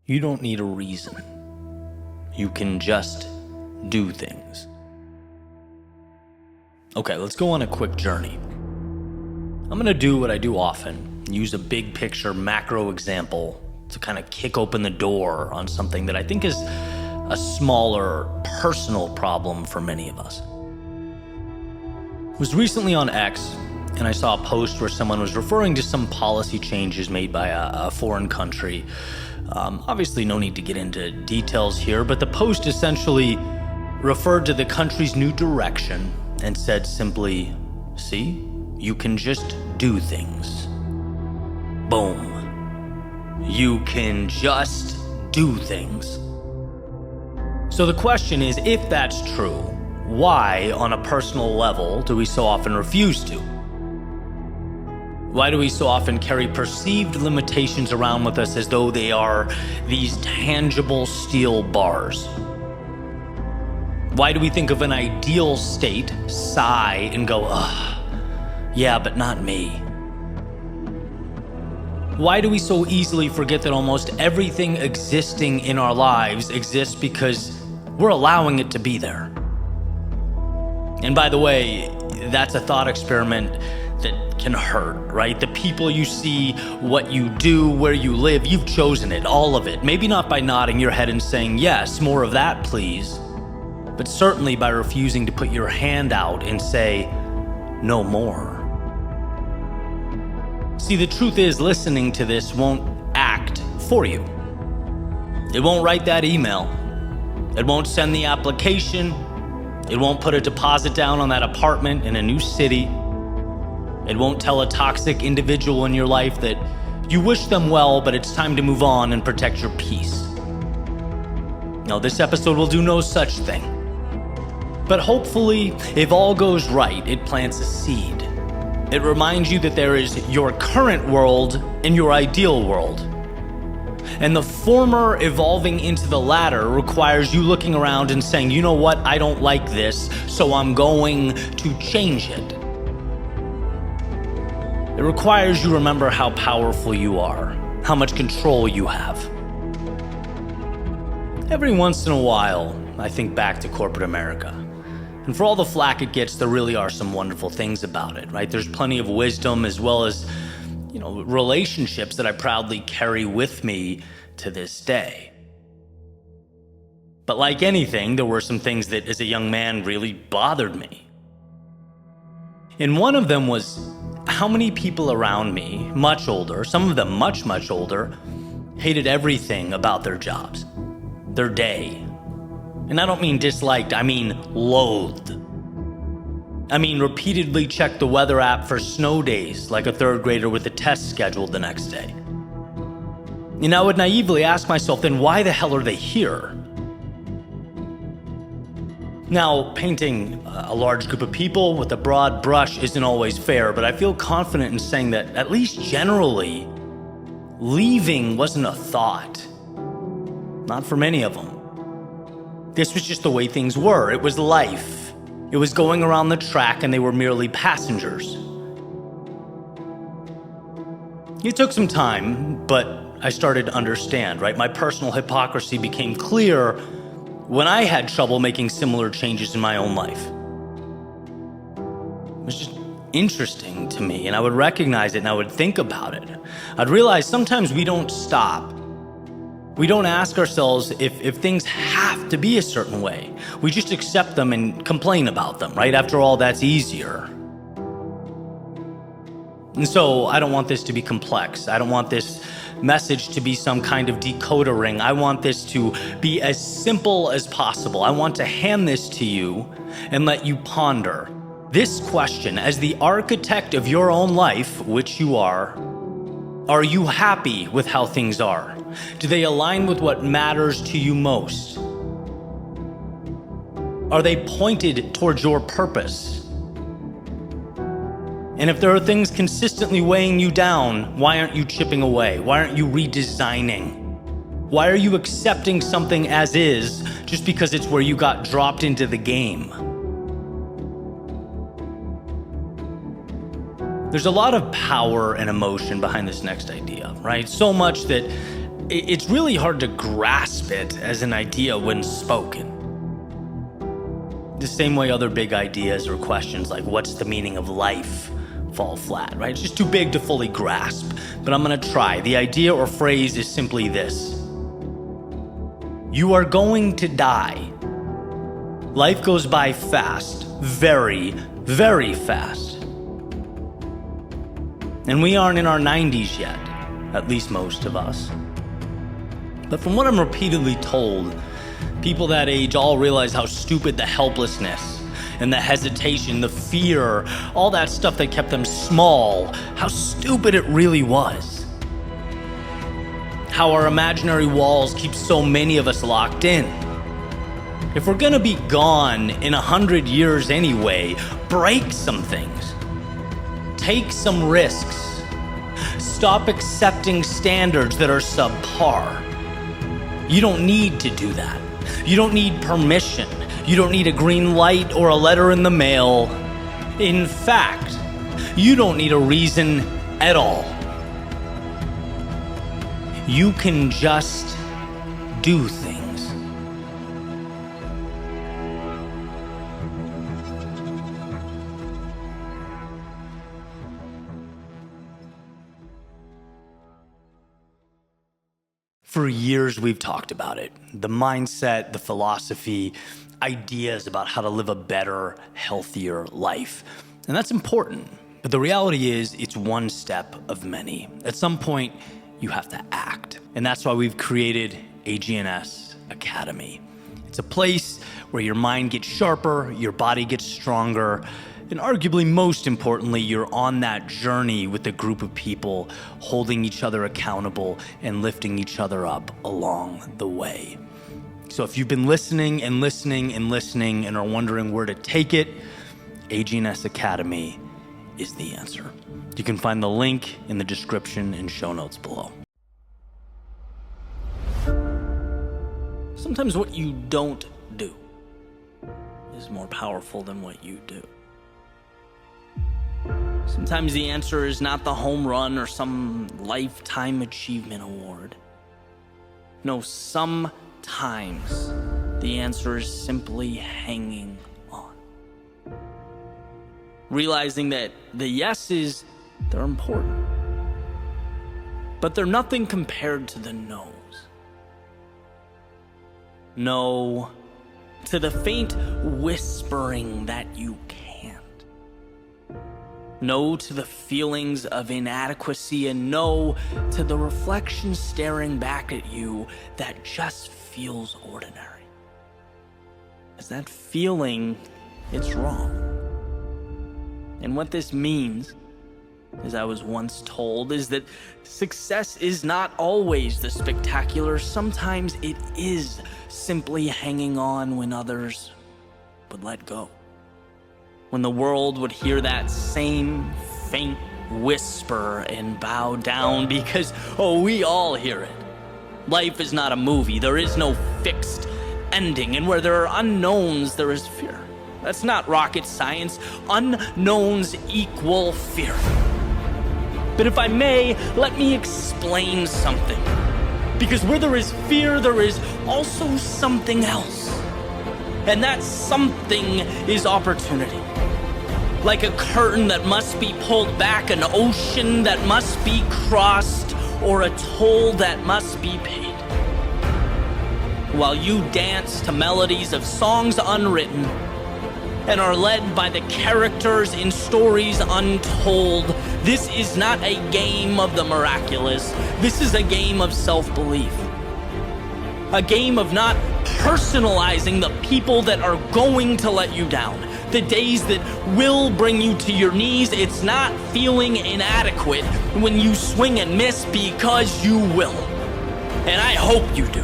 You don't need a reason. You can just do things. Okay, let's go on a quick journey. I'm going to do what I do often, use a big picture macro example to kind of kick open the door on something that I think is a smaller personal problem for many of us. I was recently on X, and I saw a post where someone was referring to some policy changes made by a foreign country. Obviously, no need to get into details here, but the post essentially referred to the country's new direction and said simply, "See, you can just do things." Boom. You can just do things. So the question is, if that's true, why, on a personal level, do we so often refuse to? Why do we so often carry perceived limitations around with us as though they are these tangible steel bars? Why do we think of an ideal state, sigh, and go, "Ugh, yeah, but not me"? Why do we so easily forget that almost everything existing in our lives exists because we're allowing it to be there? And by the way, that's a thought experiment that can hurt, right? The people you see, what you do, where you live, you've chosen it, all of it. Maybe not by nodding your head and saying, "Yes, more of that, please," but certainly by refusing to put your hand out and say, "No more." See, the truth is, listening to this won't act for you. It won't write that email. It won't send the application. It won't put a deposit down on that apartment in a new city. It won't tell a toxic individual in your life that you wish them well, but it's time to move on and protect your peace. Now, this episode will do no such thing. But hopefully, if all goes right, it plants a seed. It reminds you that there is your current world and your ideal world. And the former evolving into the latter requires you looking around and saying, "You know what, I don't like this, so I'm going to change it." It requires you remember how powerful you are, how much control you have. Every once in a while, I think back to corporate America. And for all the flack it gets, there really are some wonderful things about it, right? There's plenty of wisdom as well as, relationships that I proudly carry with me to this day. But like anything, there were some things that as a young man really bothered me. And one of them was how many people around me, much older, some of them much, much older, hated everything about their jobs, their day. And I don't mean disliked, I mean loathed. I mean repeatedly checked the weather app for snow days like a third grader with a test scheduled the next day. And I would naively ask myself, then why the hell are they here? Now, painting a large group of people with a broad brush isn't always fair, but I feel confident in saying that at least generally, leaving wasn't a thought. Not for many of them. This was just the way things were. It was life. It was going around the track and they were merely passengers. It took some time, but I started to understand, right? My personal hypocrisy became clear when I had trouble making similar changes in my own life. It was just interesting to me, and I would recognize it and I would think about it. I'd realize sometimes we don't stop. We don't ask ourselves if things have to be a certain way. We just accept them and complain about them, right? After all, that's easier. And so I don't want this to be complex. I don't want this message to be some kind of decoder ring. I want this to be as simple as possible. I want to hand this to you and let you ponder this question as the architect of your own life, which you are. Are you happy with how things are? Do they align with what matters to you most? Are they pointed towards your purpose? And if there are things consistently weighing you down, why aren't you chipping away? Why aren't you redesigning? Why are you accepting something as is just because it's where you got dropped into the game? There's a lot of power and emotion behind this next idea, right? So much that it's really hard to grasp it as an idea when spoken. The same way other big ideas or questions like what's the meaning of life fall flat, right? It's just too big to fully grasp, but I'm gonna try. The idea or phrase is simply this: you are going to die. Life goes by fast, very, very fast. And we aren't in our 90s yet, at least most of us. But from what I'm repeatedly told, people that age all realize how stupid the helplessness and the hesitation, the fear, all that stuff that kept them small, how stupid it really was. How our imaginary walls keep so many of us locked in. If we're gonna be gone in 100 years anyway, break some things. Take some risks. Stop accepting standards that are subpar. You don't need to do that. You don't need permission. You don't need a green light or a letter in the mail. In fact, you don't need a reason at all. You can just do things. For years, we've talked about it. The mindset, the philosophy, ideas about how to live a better, healthier life. And that's important. But the reality is, it's one step of many. At some point, you have to act. And that's why we've created AGNS Academy. It's a place where your mind gets sharper, your body gets stronger, and arguably most importantly, you're on that journey with a group of people holding each other accountable and lifting each other up along the way. So if you've been listening and listening and listening and are wondering where to take it, AGNS Academy is the answer. You can find the link in the description and show notes below. Sometimes what you don't do is more powerful than what you do. Sometimes the answer is not the home run or some lifetime achievement award. No, sometimes the answer is simply hanging on. Realizing that the yeses, they're important, but they're nothing compared to the no's. No to the faint whispering that you can't. No to the feelings of inadequacy, and no to the reflection staring back at you that just feels ordinary. As that feeling, it's wrong. And what this means, as I was once told, is that success is not always the spectacular. Sometimes it is simply hanging on when others would let go. When the world would hear that same faint whisper and bow down because, we all hear it. Life is not a movie. There is no fixed ending. And where there are unknowns, there is fear. That's not rocket science. Unknowns equal fear. But if I may, let me explain something. Because where there is fear, there is also something else. And that something is opportunity. Like a curtain that must be pulled back, an ocean that must be crossed, or a toll that must be paid. While you dance to melodies of songs unwritten and are led by the characters in stories untold, this is not a game of the miraculous. This is a game of self-belief. A game of not personalizing the people that are going to let you down. The days that will bring you to your knees. It's not feeling inadequate when you swing and miss, because you will. And I hope you do.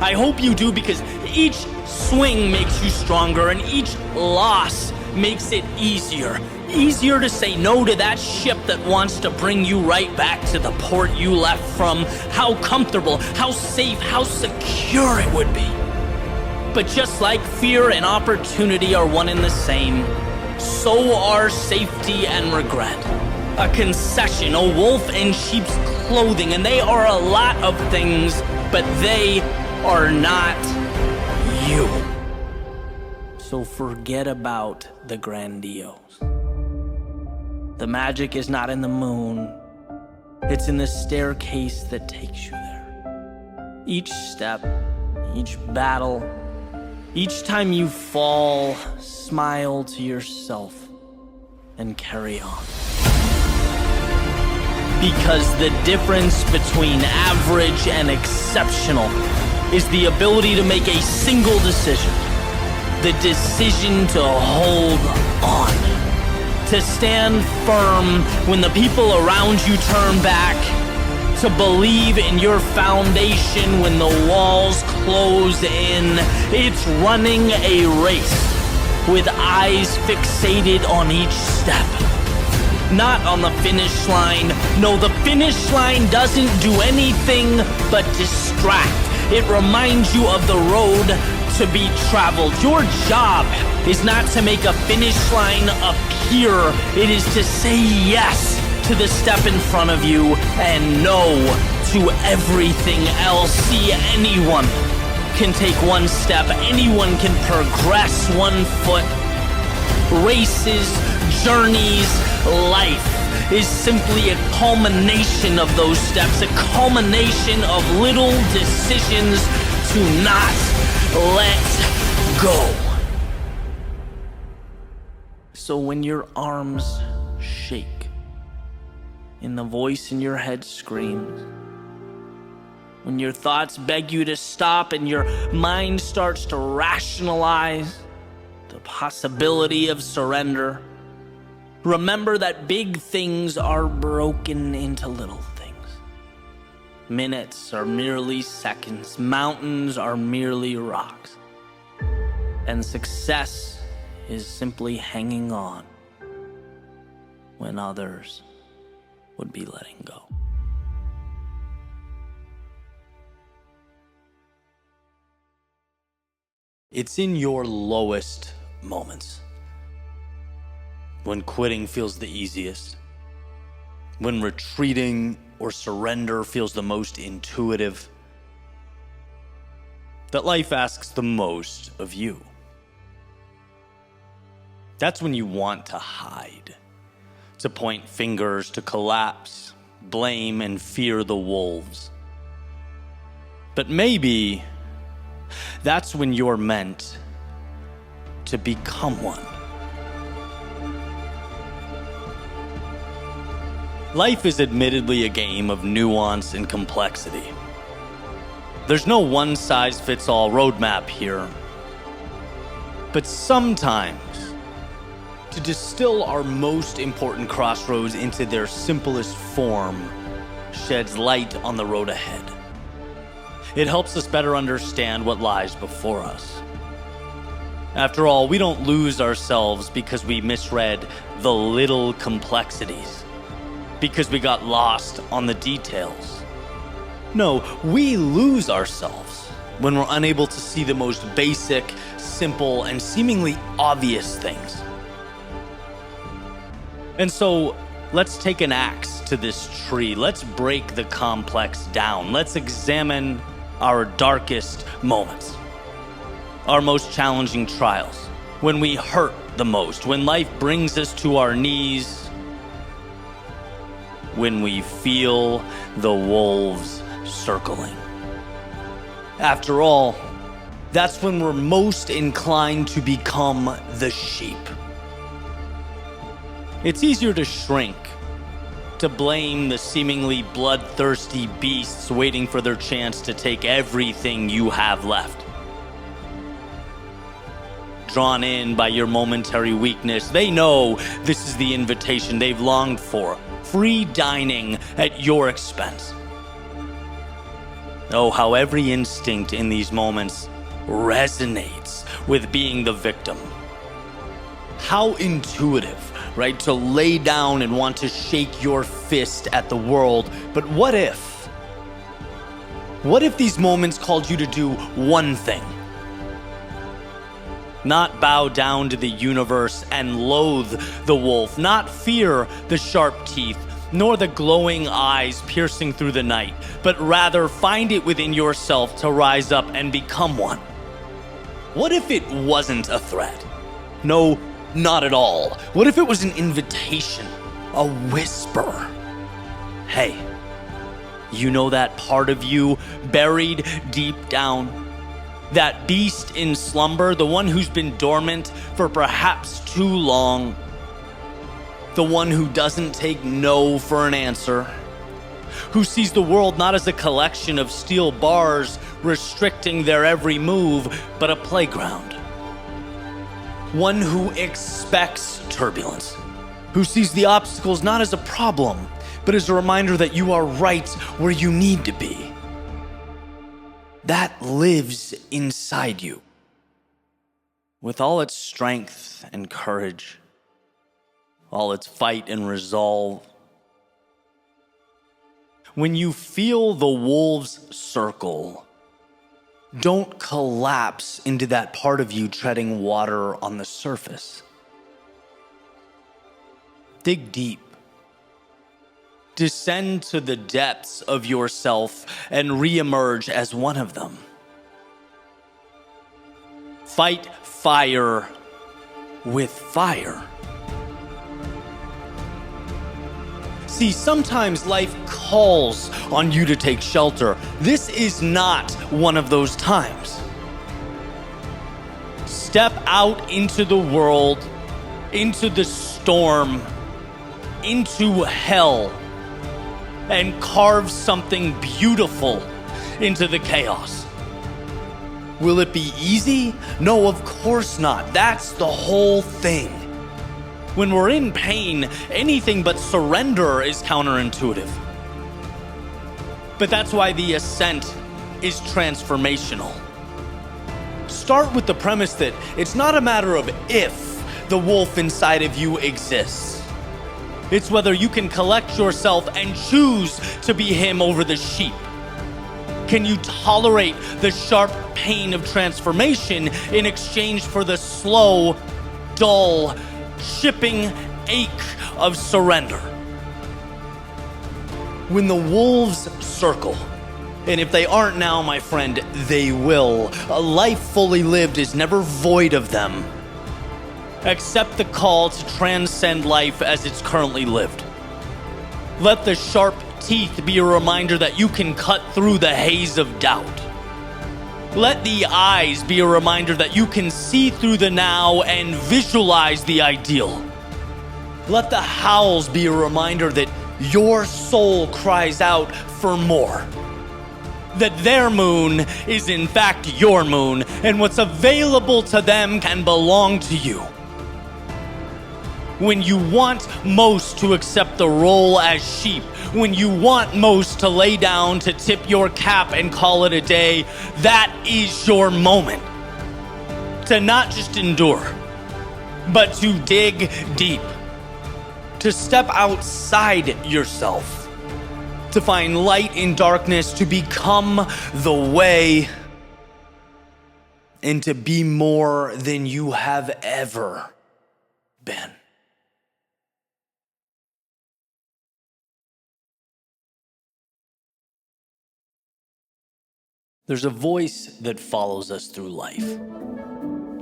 I hope you do, because each swing makes you stronger and each loss makes it easier. Easier to say no to that ship that wants to bring you right back to the port you left from. How comfortable, how safe, how secure it would be. But just like fear and opportunity are one and the same, so are safety and regret. a concession, a wolf in sheep's clothing, and they are a lot of things, but they are not you. So forget about the grandiose. The magic is not in the moon. It's in the staircase that takes you there. Each step, each battle, each time you fall, smile to yourself and carry on. Because the difference between average and exceptional is the ability to make a single decision. The decision to hold on. To stand firm when the people around you turn back. To believe in your foundation when the walls close in. It's running a race with eyes fixated on each step. Not on the finish line. No, the finish line doesn't do anything but distract. It reminds you of the road to be traveled. Your job is not to make a finish line appear. It is to say yes to the step in front of you and no to everything else. See, anyone can take one step. Anyone can progress 1 foot. Races, journeys, life is simply a culmination of those steps, a culmination of little decisions to not let go. So when your arms shake and the voice in your head screams, when your thoughts beg you to stop and your mind starts to rationalize the possibility of surrender, remember that big things are broken into little things. Minutes are merely seconds. Mountains are merely rocks. And success is simply hanging on when others would be letting go. It's in your lowest moments, when quitting feels the easiest, when retreating or surrender feels the most intuitive, that life asks the most of you. That's when you want to hide, to point fingers, to collapse, blame, and fear the wolves. But maybe that's when you're meant to become one. Life is admittedly a game of nuance and complexity. There's no one-size-fits-all roadmap here. But sometimes, to distill our most important crossroads into their simplest form sheds light on the road ahead. It helps us better understand what lies before us. After all, we don't lose ourselves because we misread the little complexities, because we got lost on the details. No, we lose ourselves when we're unable to see the most basic, simple, and seemingly obvious things. And so, let's take an axe to this tree. Let's break the complex down. Let's examine our darkest moments, our most challenging trials, when we hurt the most, when life brings us to our knees, when we feel the wolves circling. After all, that's when we're most inclined to become the sheep. It's easier to shrink, to blame the seemingly bloodthirsty beasts waiting for their chance to take everything you have left. Drawn in by your momentary weakness, they know this is the invitation they've longed for. Free dining at your expense. Oh, how every instinct in these moments resonates with being the victim. How intuitive, right? To lay down and want to shake your fist at the world. But what if? What if these moments called you to do one thing? Not bow down to the universe and loathe the wolf, not fear the sharp teeth, nor the glowing eyes piercing through the night, but rather find it within yourself to rise up and become one. What if it wasn't a threat? No, not at all. What if it was an invitation, a whisper? Hey, you know that part of you buried deep down? That beast in slumber, the one who's been dormant for perhaps too long. The one who doesn't take no for an answer. Who sees the world not as a collection of steel bars restricting their every move, but a playground. One who expects turbulence. Who sees the obstacles not as a problem, but as a reminder that you are right where you need to be. That lives inside you, with all its strength and courage, all its fight and resolve. When you feel the wolves circle, don't collapse into that part of you treading water on the surface. Dig deep. Descend to the depths of yourself and reemerge as one of them. Fight fire with fire. See, sometimes life calls on you to take shelter. This is not one of those times. Step out into the world, into the storm, into hell, and carve something beautiful into the chaos. Will it be easy? No, of course not. That's the whole thing. When we're in pain, anything but surrender is counterintuitive. But that's why the ascent is transformational. Start with the premise that it's not a matter of if the wolf inside of you exists. It's whether you can collect yourself and choose to be him over the sheep. Can you tolerate the sharp pain of transformation in exchange for the slow, dull, chipping ache of surrender? When the wolves circle, and if they aren't now, my friend, they will. A life fully lived is never void of them. Accept the call to transcend life as it's currently lived. Let the sharp teeth be a reminder that you can cut through the haze of doubt. Let the eyes be a reminder that you can see through the now and visualize the ideal. Let the howls be a reminder that your soul cries out for more. That their moon is in fact your moon, and what's available to them can belong to you. When you want most to accept the role as sheep, when you want most to lay down, to tip your cap and call it a day, that is your moment. To not just endure, but to dig deep. To step outside yourself. To find light in darkness, to become the way, and to be more than you have ever been. There's a voice that follows us through life.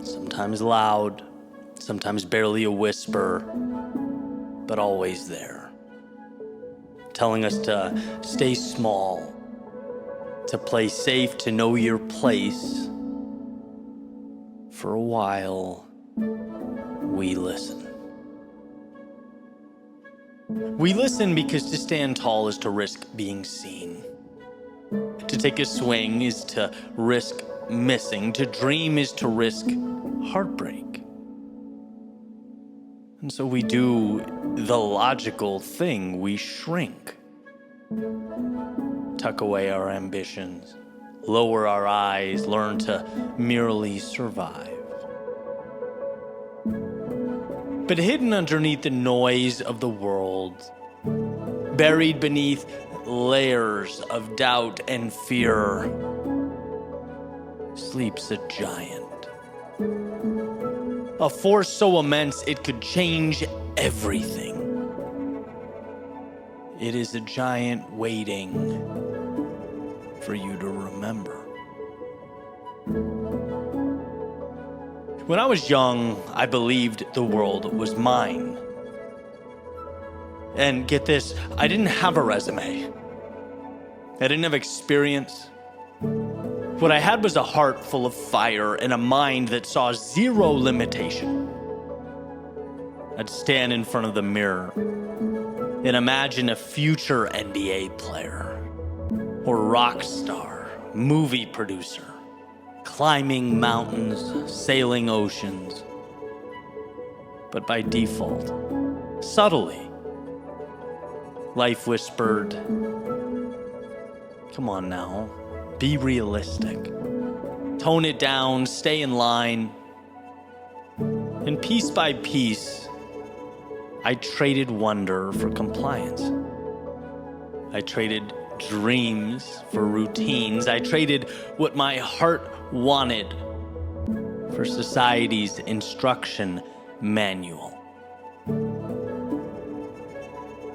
Sometimes loud, sometimes barely a whisper, but always there. Telling us to stay small, to play safe, to know your place. For a while, we listen. We listen because to stand tall is to risk being seen. To take a swing is to risk missing. To dream is to risk heartbreak. And so we do the logical thing. We shrink. Tuck away our ambitions. Lower our eyes. Learn to merely survive. But hidden underneath the noise of the world, buried beneath layers of doubt and fear, sleeps a giant. A force so immense it could change everything. It is a giant waiting for you to remember. When I was young, I believed the world was mine. And get this, I didn't have a resume. I didn't have experience. What I had was a heart full of fire and a mind that saw zero limitation. I'd stand in front of the mirror and imagine a future NBA player or rock star, movie producer, climbing mountains, sailing oceans. But by default, subtly, life whispered, come on now, be realistic. Tone it down, stay in line. And piece by piece, I traded wonder for compliance. I traded dreams for routines. I traded what my heart wanted for society's instruction manual.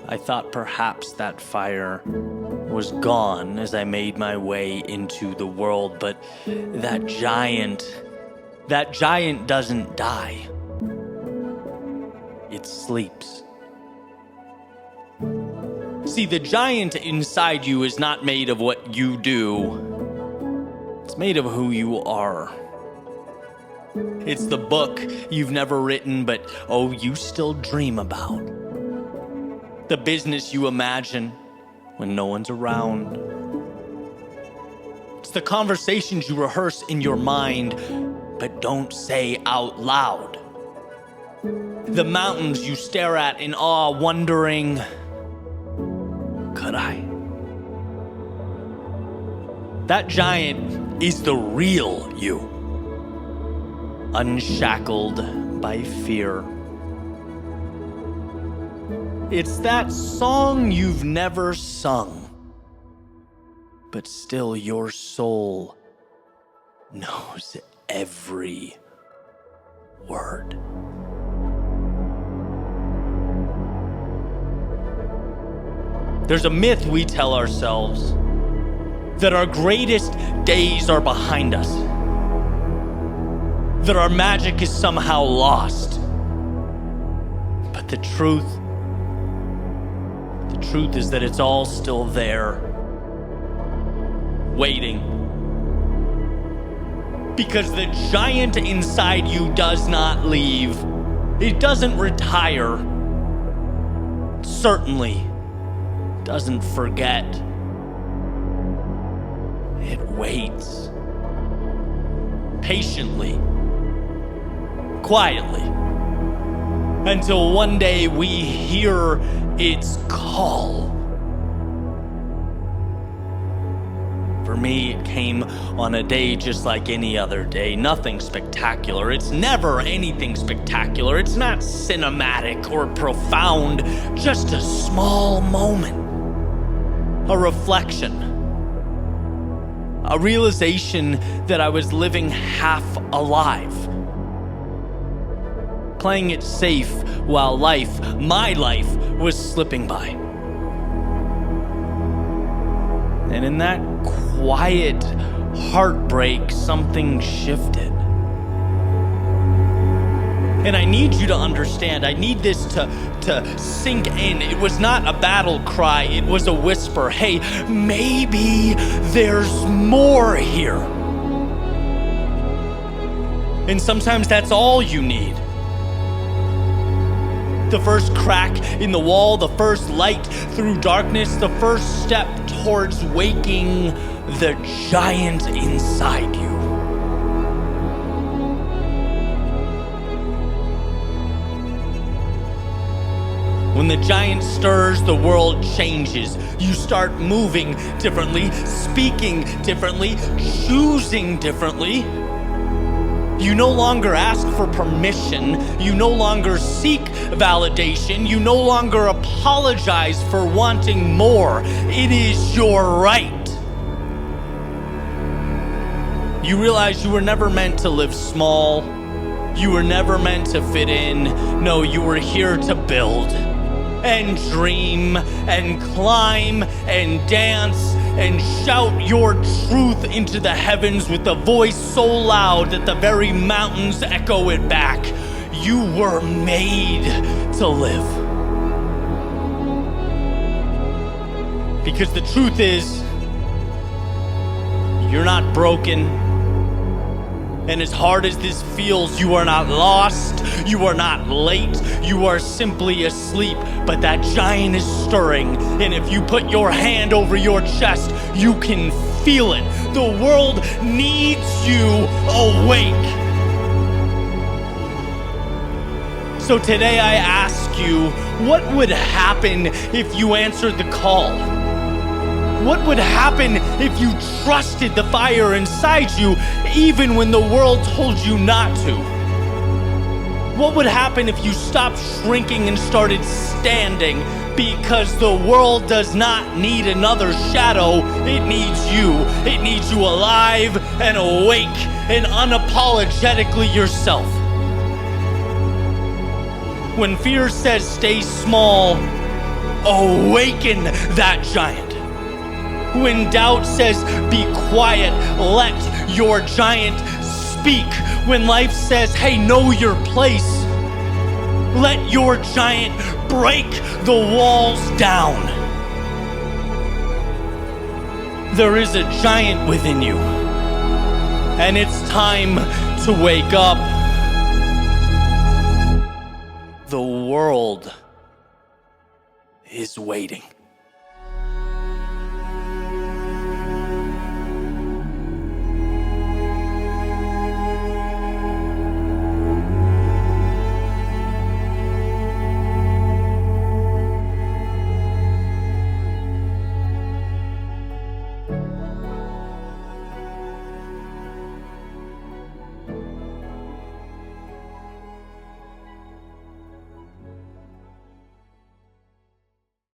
I thought perhaps that fire was gone as I made my way into the world, but that giant doesn't die. It sleeps. See, the giant inside you is not made of what you do. It's made of who you are. It's the book you've never written, but oh, you still dream about. The business you imagine when no one's around. It's the conversations you rehearse in your mind, but don't say out loud. The mountains you stare at in awe, wondering, could I? That giant is the real you, unshackled by fear. It's that song you've never sung, but still your soul knows every word. There's a myth we tell ourselves that our greatest days are behind us, that our magic is somehow lost. But the truth is that it's all still there, waiting. Because the giant inside you does not leave. It doesn't retire. Certainly doesn't forget. It waits. Patiently. Quietly. Until one day we hear its call. For me, it came on a day just like any other day. Nothing spectacular. It's never anything spectacular. It's not cinematic or profound. Just a small moment. A reflection. A realization that I was living half alive. Playing it safe while my life, was slipping by. And in that quiet heartbreak, something shifted. And I need you to understand, I need this to sink in. It was not a battle cry, it was a whisper. Hey, maybe there's more here. And sometimes that's all you need. The first crack in the wall, the first light through darkness, the first step towards waking the giant inside you. When the giant stirs, the world changes. You start moving differently, speaking differently, choosing differently. You no longer ask for permission. You no longer seek validation. You no longer apologize for wanting more. It is your right. You realize you were never meant to live small. You were never meant to fit in. No, you were here to build and dream and climb and dance and shout your truth into the heavens with a voice so loud that the very mountains echo it back. You were made to live. Because the truth is, you're not broken. And as hard as this feels, you are not lost, you are not late, you are simply asleep. But that giant is stirring, and if you put your hand over your chest, you can feel it. The world needs you awake. So today I ask you, what would happen if you answered the call? What would happen if you trusted the fire inside you even when the world told you not to? What would happen if you stopped shrinking and started standing? Because the world does not need another shadow, it needs you. It needs you alive and awake and unapologetically yourself. When fear says stay small, awaken that giant. When doubt says be quiet, let your giant speak. When life says, hey, know your place, let your giant break the walls down. There is a giant within you, and it's time to wake up. The world is waiting.